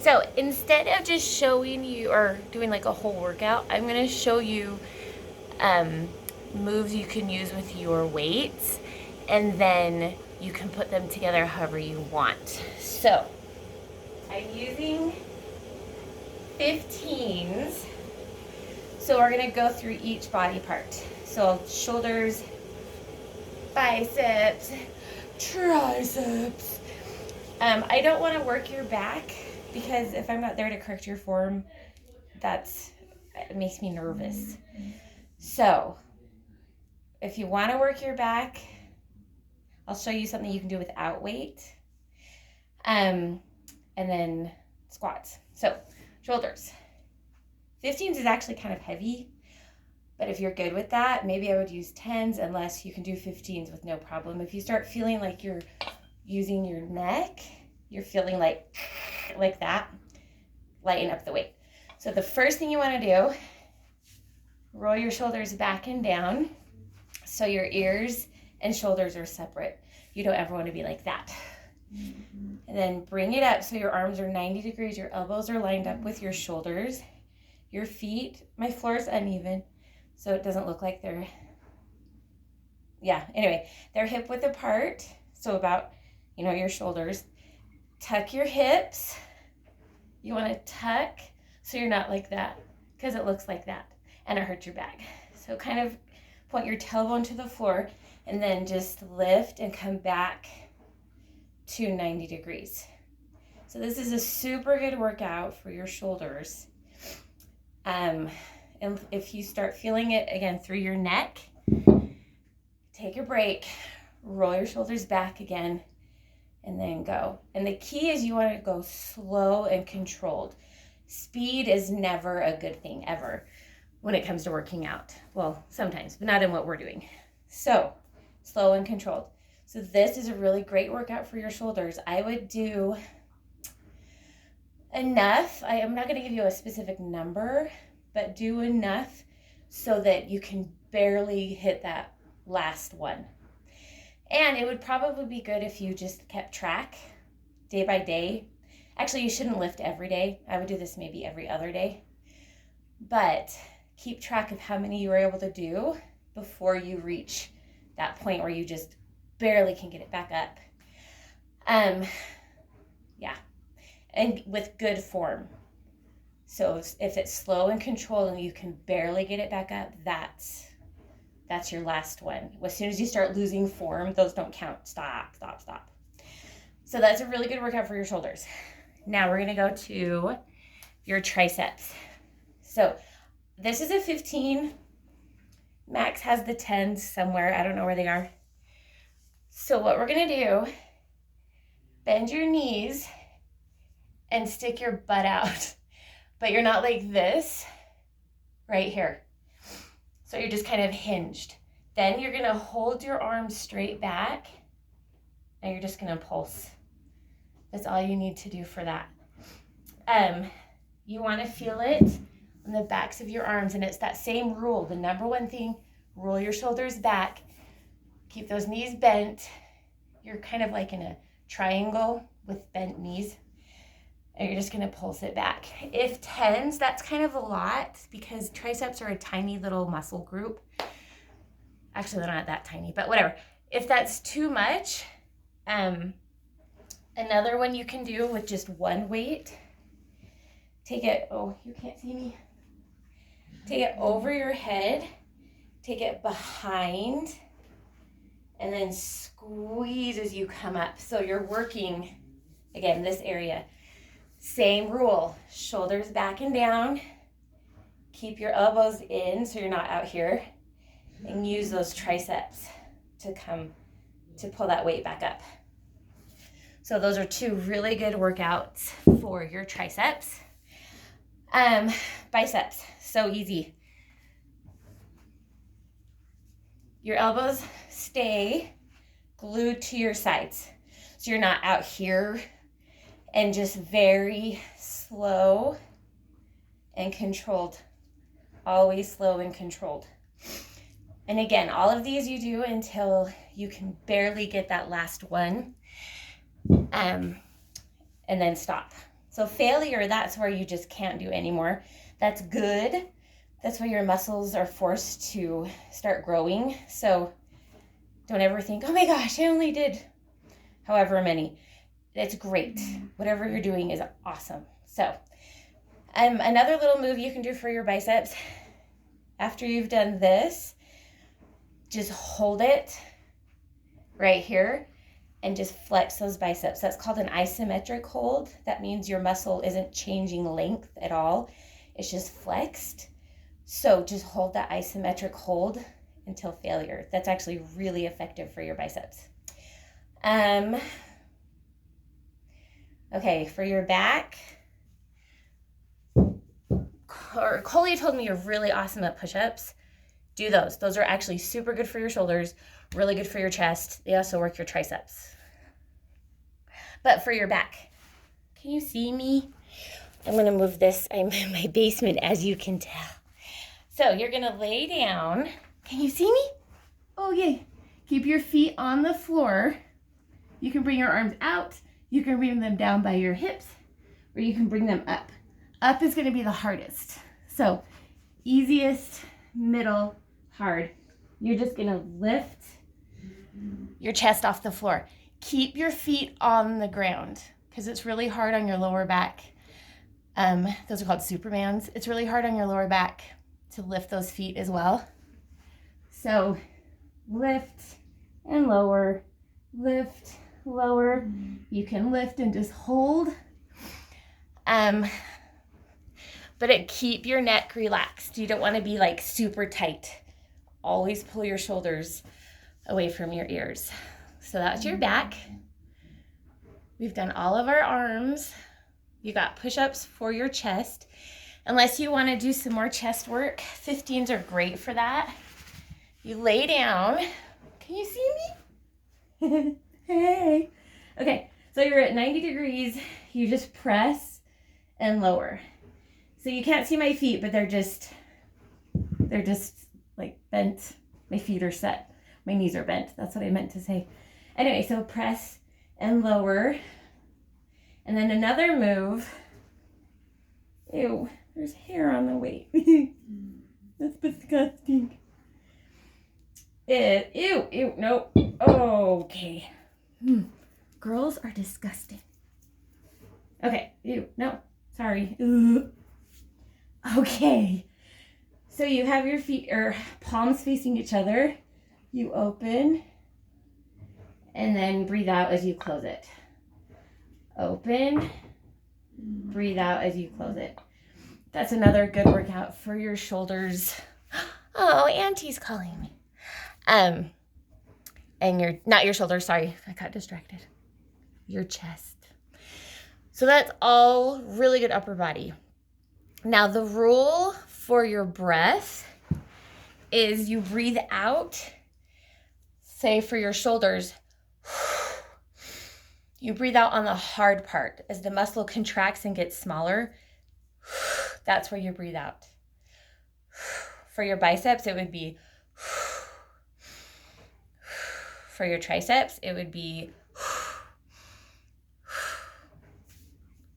So instead of just showing you or doing like a whole workout, I'm going to show you um, moves you can use with your weights, and then you can put them together however you want. So I'm using 15s. So we're going to go through each body part. So shoulders, biceps, triceps. I don't want to work your back because if I'm not there to correct your form, it makes me nervous. So if you want to work your back, I'll show you something you can do without weight. And then squats. So shoulders. 15s is actually kind of heavy, but if you're good with that, maybe I would use 10s unless you can do 15s with no problem. If you start feeling like you're using your neck, you're feeling like that, lighten up the weight. So the first thing you want to do, roll your shoulders back and down so your ears and shoulders are separate. You don't ever want to be like that. And then bring it up so your arms are 90 degrees, your elbows are lined up with your shoulders. Your feet, my floor is uneven, so it doesn't look like they're hip width apart, so about, your shoulders. Tuck your hips. You want to tuck so you're not like that, because it looks like that, and it hurts your back. So kind of point your tailbone to the floor, and then just lift and come back to 90 degrees. So this is a super good workout for your shoulders. And if you start feeling it again through your neck, take a break, roll your shoulders back again, and then go. And the key is you want to go slow and controlled. Speed is never a good thing ever when it comes to working out. Well, sometimes, but not in what we're doing. So slow and controlled. So this is a really great workout for your shoulders. I would do enough. I am not going to give you a specific number, but do enough so that you can barely hit that last one. And it would probably be good if you just kept track day by day. Actually, you shouldn't lift every day. I would do this maybe every other day. But keep track of how many you were able to do before you reach that point where you just barely can get it back up. And with good form. So if it's slow and controlled and you can barely get it back up, that's your last one. As soon as you start losing form, those don't count. Stop. So that's a really good workout for your shoulders. Now we're gonna go to your triceps. So this is a 15. Max has the 10s somewhere. I don't know where they are. So what we're gonna do, bend your knees and stick your butt out. But you're not like this right here. So you're just kind of hinged. Then you're gonna hold your arms straight back and you're just gonna pulse. That's all you need to do for that. You wanna feel it on the backs of your arms, and it's that same rule. The number one thing, roll your shoulders back, keep those knees bent. You're kind of like in a triangle with bent knees. And you're just gonna pulse it back. If 10s, that's kind of a lot because triceps are a tiny little muscle group. Actually, they're not that tiny, but whatever. If that's too much, another one you can do with just one weight, take it, you can't see me. Take it over your head, take it behind, and then squeeze as you come up. So you're working, again, this area. Same rule, shoulders back and down. Keep your elbows in so you're not out here. And use those triceps to pull that weight back up. So those are two really good workouts for your triceps. Biceps, so easy. Your elbows stay glued to your sides. So you're not out here, and just very slow and controlled. Always slow and controlled. And again, all of these you do until you can barely get that last one, and then stop. So failure, that's where you just can't do anymore. That's good. That's where your muscles are forced to start growing. So don't ever think, oh my gosh, I only did however many. It's great. Whatever you're doing is awesome. So another little move you can do for your biceps, after you've done this, just hold it right here and just flex those biceps. That's called an isometric hold. That means your muscle isn't changing length at all. It's just flexed. So just hold that isometric hold until failure. That's actually really effective for your biceps. Okay, for your back, Coley told me you're really awesome at push-ups. Do those. Those are actually super good for your shoulders, really good for your chest. They also work your triceps. But for your back, can you see me? I'm going to move this. I'm in my basement, as you can tell. So you're going to lay down. Can you see me? Oh, yay. Keep your feet on the floor. You can bring your arms out. You can bring them down by your hips, or you can bring them up. Up is going to be the hardest. So easiest, middle, hard. You're just going to lift your chest off the floor. Keep your feet on the ground because it's really hard on your lower back. Those are called Supermans. It's really hard on your lower back to lift those feet as well. So lift and lower, lift, lower. You can lift and just hold. But keep your neck relaxed. You don't want to be like super tight. Always pull your shoulders away from your ears. So that's your back. We've done all of our arms. You got push-ups for your chest. Unless you want to do some more chest work, 15s are great for that. You lay down. Can you see me? Hey. Okay, so you're at 90 degrees. You just press and lower. So you can't see my feet, but they're just like bent. My feet are set. My knees are bent. That's what I meant to say. Anyway, so press and lower. And then another move. Ew, there's hair on the weight. That's disgusting. Ew, no. Okay. Girls are disgusting. Okay, ew, no, sorry. Ugh. Okay. So you have your feet or palms facing each other. You open and then breathe out as you close it. Open, breathe out as you close it. That's another good workout for your shoulders. Oh, Auntie's calling me. And not your shoulders, sorry, I got distracted. Your chest. So that's all really good upper body. Now the rule for your breath is you breathe out, say for your shoulders, you breathe out on the hard part. As the muscle contracts and gets smaller, that's where you breathe out. For your biceps, it would be, for your triceps, it would be,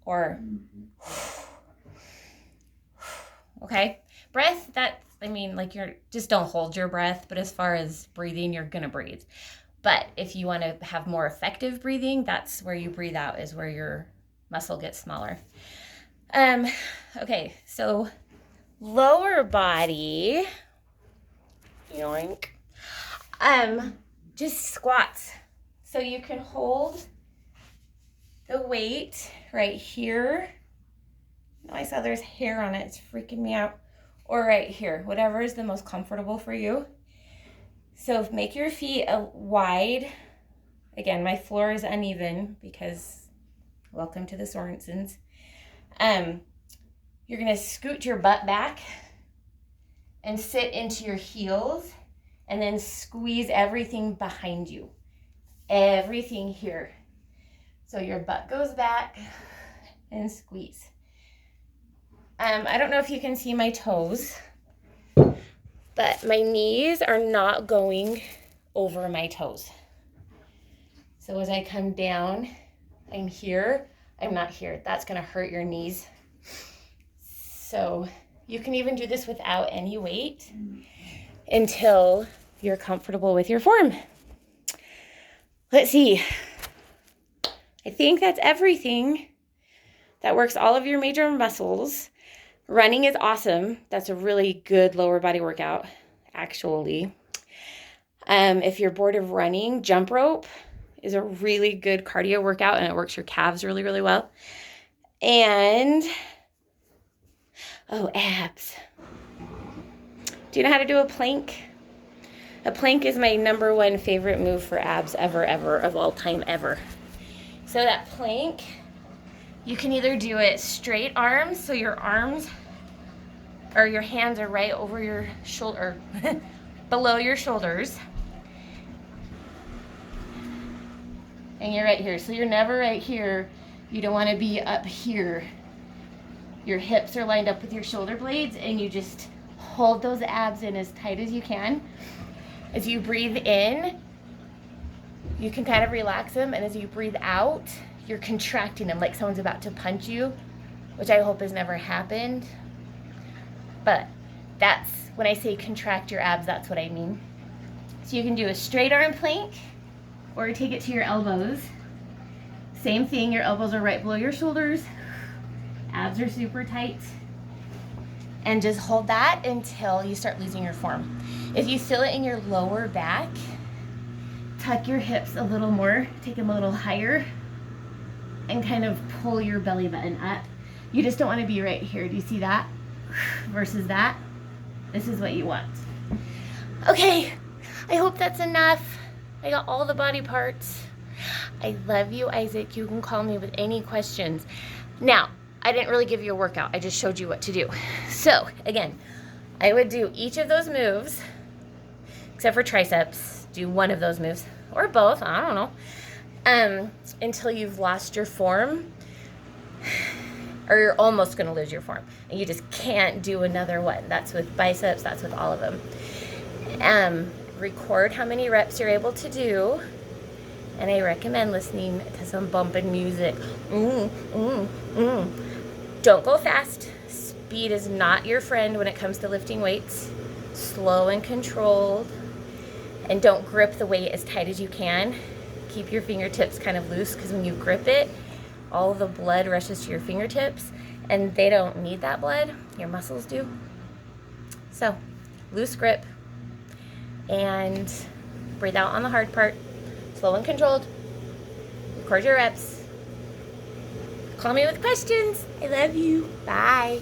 or, okay? Breath, you're just don't hold your breath, but as far as breathing, you're gonna breathe. But if you want to have more effective breathing, that's where you breathe out, is where your muscle gets smaller. Okay, so lower body, yoink, just squats. So you can hold the weight right here. Oh, I saw there's hair on it, it's freaking me out. Or right here, whatever is the most comfortable for you. So make your feet wide. Again, my floor is uneven because welcome to the Sorensens. You're gonna scoot your butt back and sit into your heels and then squeeze everything behind you. Everything here. So your butt goes back and squeeze. I don't know if you can see my toes, but my knees are not going over my toes. So as I come down, I'm here. I'm not here. That's gonna hurt your knees. So you can even do this without any weight until you're comfortable with your form. Let's see. I think that's everything that works all of your major muscles. Running is awesome. That's a really good lower body workout, actually. If you're bored of running, jump rope is a really good cardio workout, and it works your calves really, really well. And, oh, abs. Do you know how to do a plank? A plank is my number one favorite move for abs ever, of all time, ever. So that plank, you can either do it straight arms, so your arms or your hands are right over your shoulder, below your shoulders. And you're right here. So you're never right here. You don't want to be up here. Your hips are lined up with your shoulder blades, and you just hold those abs in as tight as you can. As you breathe in, you can kind of relax them, and as you breathe out, you're contracting them like someone's about to punch you, which I hope has never happened. But that's, when I say contract your abs, that's what I mean. So you can do a straight arm plank, or take it to your elbows. Same thing, your elbows are right below your shoulders. Abs are super tight. And just hold that until you start losing your form. If you feel it in your lower back, tuck your hips a little more, take them a little higher, and kind of pull your belly button up. You just don't want to be right here. Do you see that? Versus that. This is what you want. Okay, I hope that's enough. I got all the body parts. I love you, Isaac. You can call me with any questions. Now, I didn't really give you a workout. I just showed you what to do. So, again, I would do each of those moves, except for triceps. Do one of those moves, or both, I don't know, until you've lost your form, or you're almost gonna lose your form, and you just can't do another one. That's with biceps, that's with all of them. Record how many reps you're able to do, and I recommend listening to some bumping music. Don't go fast. Speed is not your friend when it comes to lifting weights. Slow and controlled, and don't grip the weight as tight as you can. Keep your fingertips kind of loose, because when you grip it, all the blood rushes to your fingertips, and they don't need that blood. Your muscles do. So, loose grip, and breathe out on the hard part. Slow and controlled. Record your reps. Call me with questions. I love you. Bye.